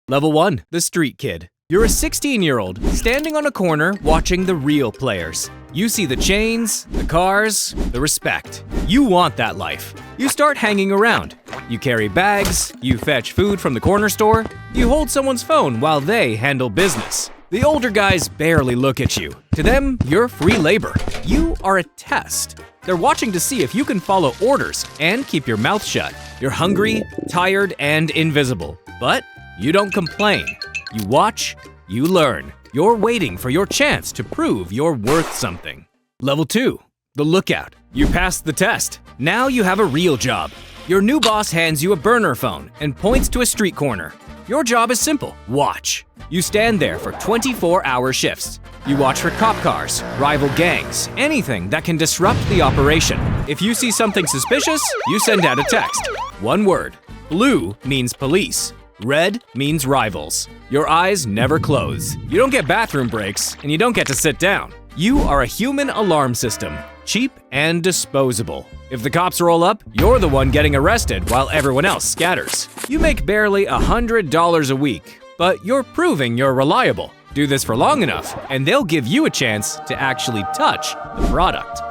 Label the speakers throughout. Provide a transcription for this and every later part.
Speaker 1: Level 1. The Street Kid. You're a 16-year-old standing on a corner watching the real players. You see the chains, the cars, the respect. You want that life. You start hanging around. You carry bags, you fetch food from the corner store, you hold someone's phone while they handle business. The older guys barely look at you. To them, you're free labor. You are a test. They're watching to see if you can follow orders and keep your mouth shut. You're hungry, tired, and invisible. But you don't complain. You watch, you learn. You're waiting for your chance to prove you're worth something. Level 2. The Lookout. You passed the test. Now you have a real job. Your new boss hands you a burner phone and points to a street corner. Your job is simple. Watch. You stand there for 24-hour shifts. You watch for cop cars, rival gangs, anything that can disrupt the operation. If you see something suspicious, you send out a text. One word. Blue means police. Red means rivals. Your eyes never close. You don't get bathroom breaks, and you don't get to sit down. You are a human alarm system, cheap and disposable. If the cops roll up, you're the one getting arrested while everyone else scatters. You make barely $100 a week, but you're proving you're reliable. Do this for long enough, and they'll give you a chance to actually touch the product.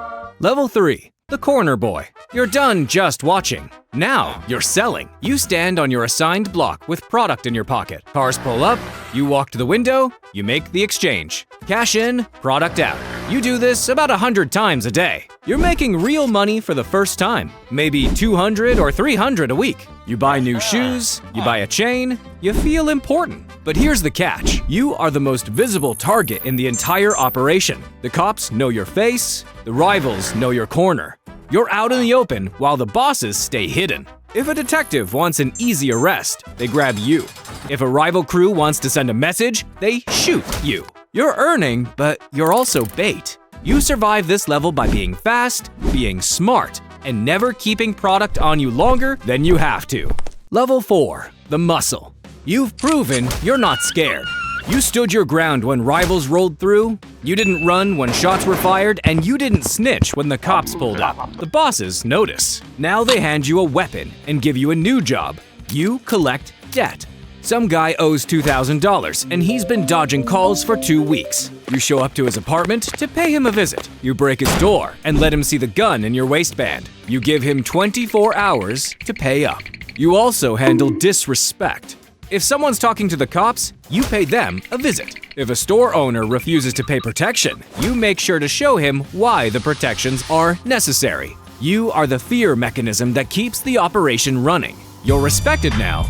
Speaker 1: Level 3. The Corner Boy. You're done just watching. Now you're selling. You stand on your assigned block with product in your pocket. Cars pull up, you walk to the window, you make the exchange. Cash in, product out. You do this about 100 times a day. You're making real money for the first time, maybe 200 or 300 a week. You buy new shoes, you buy a chain, you feel important. But here's the catch. You are the most visible target in the entire operation. The cops know your face, the rivals know your corner. You're out in the open while the bosses stay hidden. If a detective wants an easy arrest, they grab you. If a rival crew wants to send a message, they shoot you. You're earning, but you're also bait. You survive this level by being fast, being smart, and never keeping product on you longer than you have to. Level 4. The Muscle. You've proven you're not scared. You stood your ground when rivals rolled through, you didn't run when shots were fired, and you didn't snitch when the cops pulled up. The bosses notice. Now they hand you a weapon and give you a new job. You collect debt. Some guy owes $2,000 and he's been dodging calls for 2 weeks. You show up to his apartment to pay him a visit. You break his door and let him see the gun in your waistband. You give him 24 hours to pay up. You also handle disrespect. If someone's talking to the cops, you pay them a visit. If a store owner refuses to pay protection, you make sure to show him why the protections are necessary. You are the fear mechanism that keeps the operation running. You're respected now,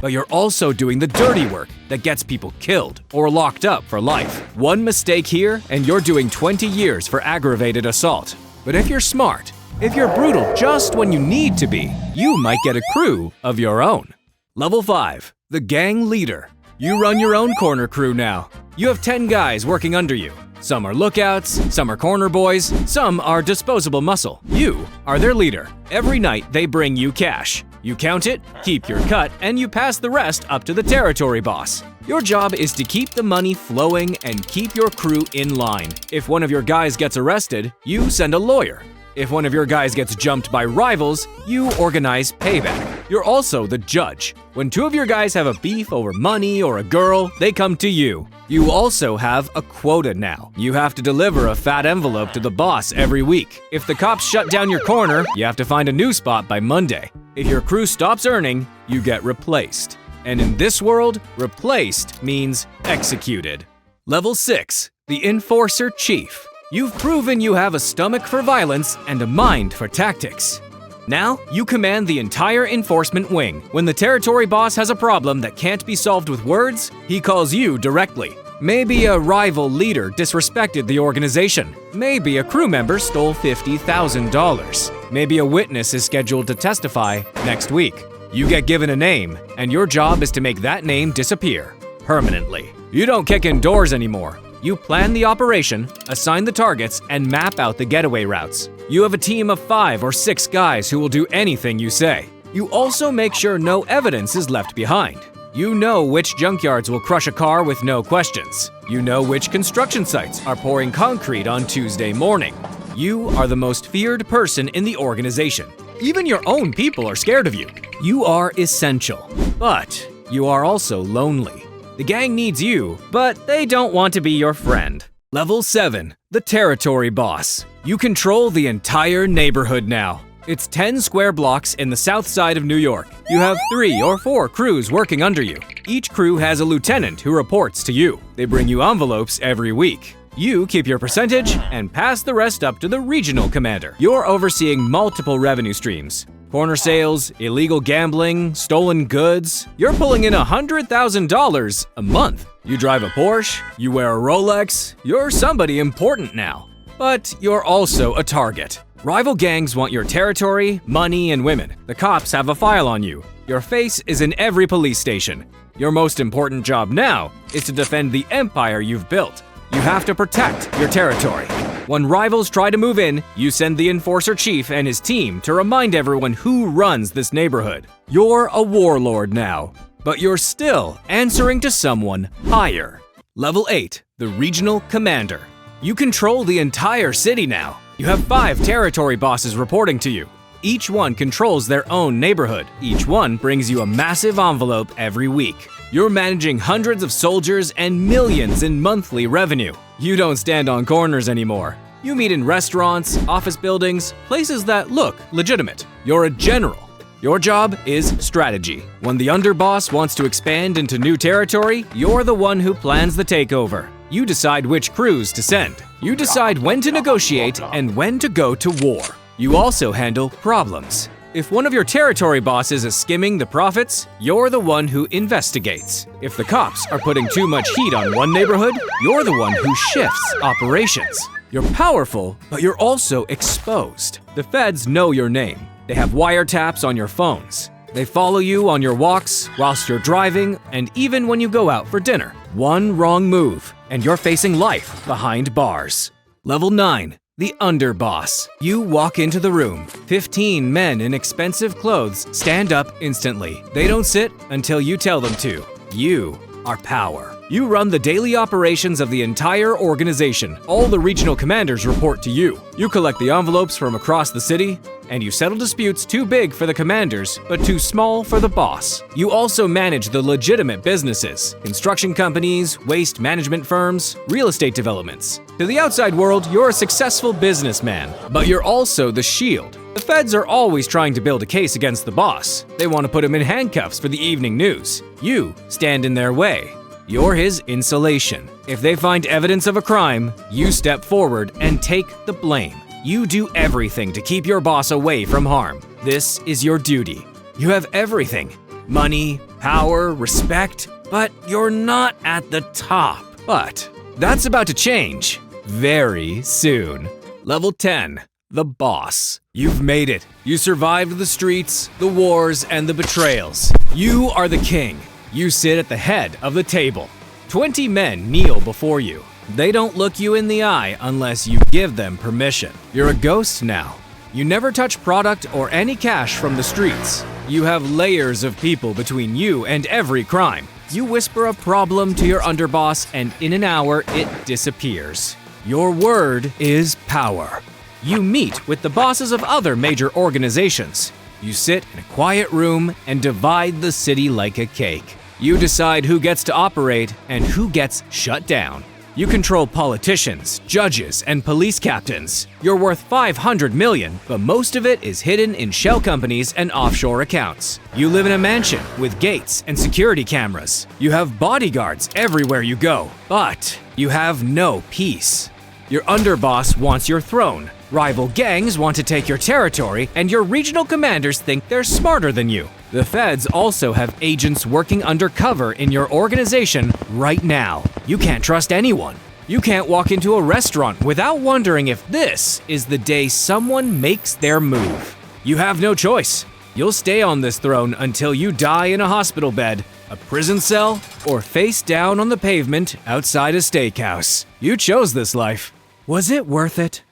Speaker 1: but you're also doing the dirty work that gets people killed or locked up for life. One mistake here, and you're doing 20 years for aggravated assault. But if you're smart, if you're brutal just when you need to be, you might get a crew of your own. Level 5. The Gang Leader. You run your own corner crew now. You have 10 guys working under you. Some are lookouts, some are corner boys, some are disposable muscle. You are their leader. Every night they bring you cash. You count it, keep your cut, and you pass the rest up to the territory boss. Your job is to keep the money flowing and keep your crew in line. If one of your guys gets arrested, you send a lawyer. If one of your guys gets jumped by rivals, you organize payback. You're also the judge. When 2 of your guys have a beef over money or a girl, they come to you. You also have a quota now. You have to deliver a fat envelope to the boss every week. If the cops shut down your corner, you have to find a new spot by Monday. If your crew stops earning, you get replaced. And in this world, replaced means executed. Level 6. The Enforcer Chief. You've proven you have a stomach for violence and a mind for tactics. Now, you command the entire enforcement wing. When the territory boss has a problem that can't be solved with words, he calls you directly. Maybe a rival leader disrespected the organization. Maybe a crew member stole $50,000. Maybe a witness is scheduled to testify next week. You get given a name, and your job is to make that name disappear permanently. You don't kick in doors anymore. You plan the operation, assign the targets, and map out the getaway routes. You have a team of 5 or 6 guys who will do anything you say. You also make sure no evidence is left behind. You know which junkyards will crush a car with no questions. You know which construction sites are pouring concrete on Tuesday morning. You are the most feared person in the organization. Even your own people are scared of you. You are essential. But you are also lonely. The gang needs you, but they don't want to be your friend. Level 7. The Territory Boss. You control the entire neighborhood now. It's 10 square blocks in the south side of New York. You have 3 or 4 crews working under you. Each crew has a lieutenant who reports to you. They bring you envelopes every week. You keep your percentage and pass the rest up to the regional commander. You're overseeing multiple revenue streams. Corner sales, illegal gambling, stolen goods. You're pulling in $100,000 a month. You drive a Porsche, you wear a Rolex, you're somebody important now. But you're also a target. Rival gangs want your territory, money, and women. The cops have a file on you. Your face is in every police station. Your most important job now is to defend the empire you've built. You have to protect your territory. When rivals try to move in, you send the enforcer chief and his team to remind everyone who runs this neighborhood. You're a warlord now, but you're still answering to someone higher. Level 8. The Regional Commander. You control the entire city now. You have 5 territory bosses reporting to you. Each one controls their own neighborhood. Each one brings you a massive envelope every week. You're managing hundreds of soldiers and millions in monthly revenue. You don't stand on corners anymore. You meet in restaurants, office buildings, places that look legitimate. You're a general. Your job is strategy. When the underboss wants to expand into new territory, you're the one who plans the takeover. You decide which crews to send. You decide when to negotiate and when to go to war. You also handle problems. If one of your territory bosses is skimming the profits, you're the one who investigates. If the cops are putting too much heat on one neighborhood, you're the one who shifts operations. You're powerful, but you're also exposed. The feds know your name. They have wiretaps on your phones. They follow you on your walks, whilst you're driving, and even when you go out for dinner. One wrong move, and you're facing life behind bars. Level 9. The Underboss. You walk into the room. 15 men in expensive clothes stand up instantly. They don't sit until you tell them to. You are power. You run the daily operations of the entire organization. All the regional commanders report to you. You collect the envelopes from across the city, and you settle disputes too big for the commanders, but too small for the boss. You also manage the legitimate businesses: construction companies, waste management firms, real estate developments. To the outside world, you're a successful businessman, but you're also the shield. The feds are always trying to build a case against the boss. They want to put him in handcuffs for the evening news. You stand in their way. You're his insulation. If they find evidence of a crime, you step forward and take the blame. You do everything to keep your boss away from harm. This is your duty. You have everything: money, power, respect, but you're not at the top. But that's about to change very soon. Level 10. The Boss. You've made it. You survived the streets, the wars, and the betrayals. You are the king. You sit at the head of the table. 20 men kneel before you. They don't look you in the eye unless you give them permission. You're a ghost now. You never touch product or any cash from the streets. You have layers of people between you and every crime. You whisper a problem to your underboss, and in an hour it disappears. Your word is power. You meet with the bosses of other major organizations. You sit in a quiet room and divide the city like a cake. You decide who gets to operate and who gets shut down. You control politicians, judges, and police captains. You're worth $500 million, but most of it is hidden in shell companies and offshore accounts. You live in a mansion with gates and security cameras. You have bodyguards everywhere you go, but you have no peace. Your underboss wants your throne. Rival gangs want to take your territory, and your regional commanders think they're smarter than you. The feds also have agents working undercover in your organization right now. You can't trust anyone. You can't walk into a restaurant without wondering if this is the day someone makes their move. You have no choice. You'll stay on this throne until you die in a hospital bed, a prison cell, or face down on the pavement outside a steakhouse. You chose this life. Was it worth it?